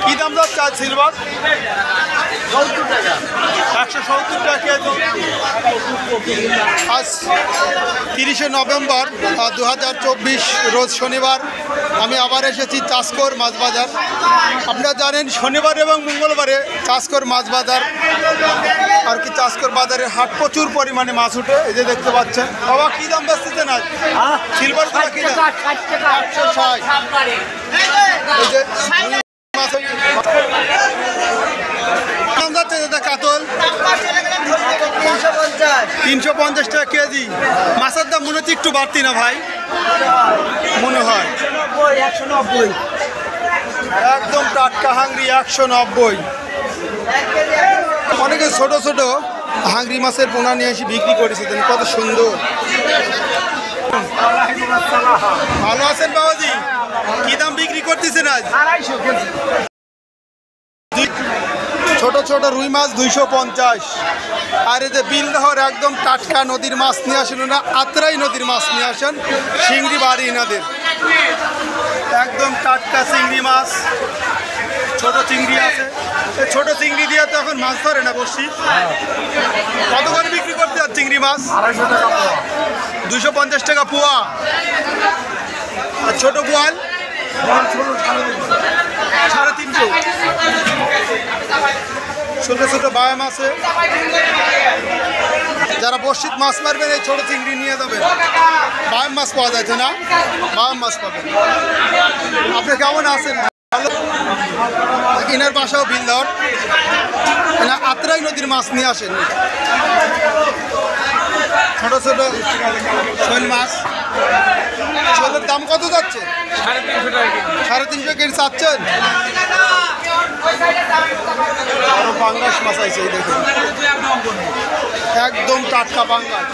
কি দাম যাচ্ছে আজ সিলভার? 170 টাকা কেজি। আজ 30শে নভেম্বর 2024 রোজ শনিবার আমি আবার এসেছি চাষকর মাছ বাজার। আপনারা জানেন শনিবার এবং মঙ্গলবারে চাষকর মাছ বাজার আর কি চাষকর বাজারের হাট প্রচুর পরিমাণে মাছ উঠে। এই যে দেখতে পাচ্ছেন। বাবা কি দাম বেচতেছেন আজ সিলভার কি দাম? 160। এই যে দাম যাচ্ছে দাদা কাতল 350 টাকা কেজি। মাছের দাম মনে হচ্ছে একটু বাড়তি না ভাই? মনে হয় 190 একদম টাটকা হাংরি 190। অনেকে ছোট ছোট হাংরি মাছের পোনা নিয়ে এসে বিক্রি করেছে, কত সুন্দর। ভালো আছেন বাবাজি? কি দাম বিক্রি করতেছেন আজ? ছোট ছোট রুই মাছ 250। আর এই যে বিলদহর একদম টাটকা নদীর মাছ নিয়ে আসেন না, আত্রাই নদীর মাছ নিয়ে আসেন, চিংড়ি বাড়ি এনাদের একদম টাটকা চিংড়ি মাছ। ছোট চিংড়ি আছে, ছোট চিংড়ি দিয়ে তো এখন মাছ ধরে না বসছি। কত করে বিক্রি করতে আর চিংড়ি মাছ? 250 টাকা পোয়া। আর ছোট গোয়াল 350। ছোট ছোট বায়াম আছে, যারা বর্ষিত মাছ মারবেন এই ছোট চিংড়ি নিয়ে যাবেন। বায়াম মাছ পাওয়া যাচ্ছে না, বায়াম মাছ পাবেন। আপনি কেমন আছেন? ভালো। এনার বাসাও বিলদর, এনা আত্রাই নদীর মাছ নিয়ে আসেন। ছোট ছোট শৈল মাছ। শৈলের দাম কত যাচ্ছে? 350 কেজি চাচ্ছেন? আরো পাঙ্গাস মাছ আছে, এই দেখুন একদম টাটকা পাঙ্গাস।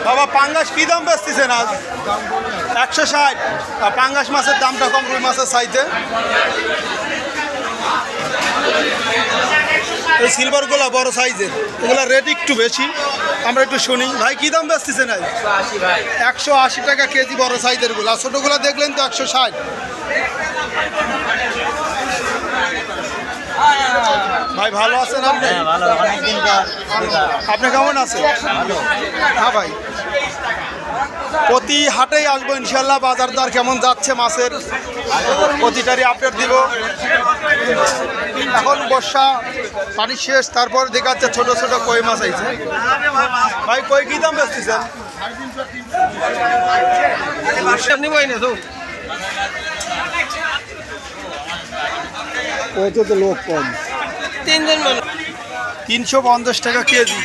বাবা পাঙ্গাস কি দাম বেচতেছেন আজ? 160। পাঙ্গাস মাছের দামটা কম রুই মাছের সাইজে। এই সিলভারগুলো বড় সাইজের, এগুলো রেট একটু বেশি। আমরা একটু শুনি ভাই কি দাম বেচতেছেন আজ? 180 টাকা কেজি বড় সাইজের গুলো। আর ছোটোগুলো দেখলেন তো 160। ভাই ভালো আছেন আপনি? আপনি কেমন আছেন? হ্যাঁ ভাই, প্রতি হাটেই আসবো ইনশাল্লাহ। বাজার দর কেমন যাচ্ছে মাছের প্রতিটারই আপডেট দিব। এখন বর্ষা পানি শেষ, তারপর দেখাচ্ছে ছোট ছোট কই মাছ আইছে। ভাই কই কি দাম বেচতেছেন? লোক কম, 350 টাকা কেজি।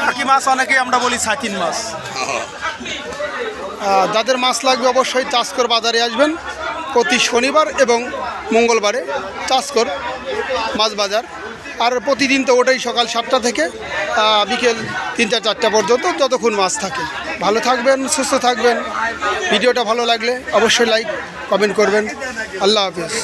বাকি মাছ অনেকেই আমরা বলি সাকিন মাছ। যাদের মাছ লাগবে অবশ্যই চাষকর বাজারে আসবেন প্রতি শনিবার এবং মঙ্গলবারে চাষকর মাছ বাজার। আর প্রতিদিন তো ওটাই সকাল 7টা থেকে বিকেল 3-4টা পর্যন্ত, যতক্ষণ মাছ থাকে। ভালো থাকবেন, সুস্থ থাকবেন। ভিডিওটা ভালো লাগলে অবশ্যই লাইক কমেন্ট করবেন। আল্লাহ হাফিজ।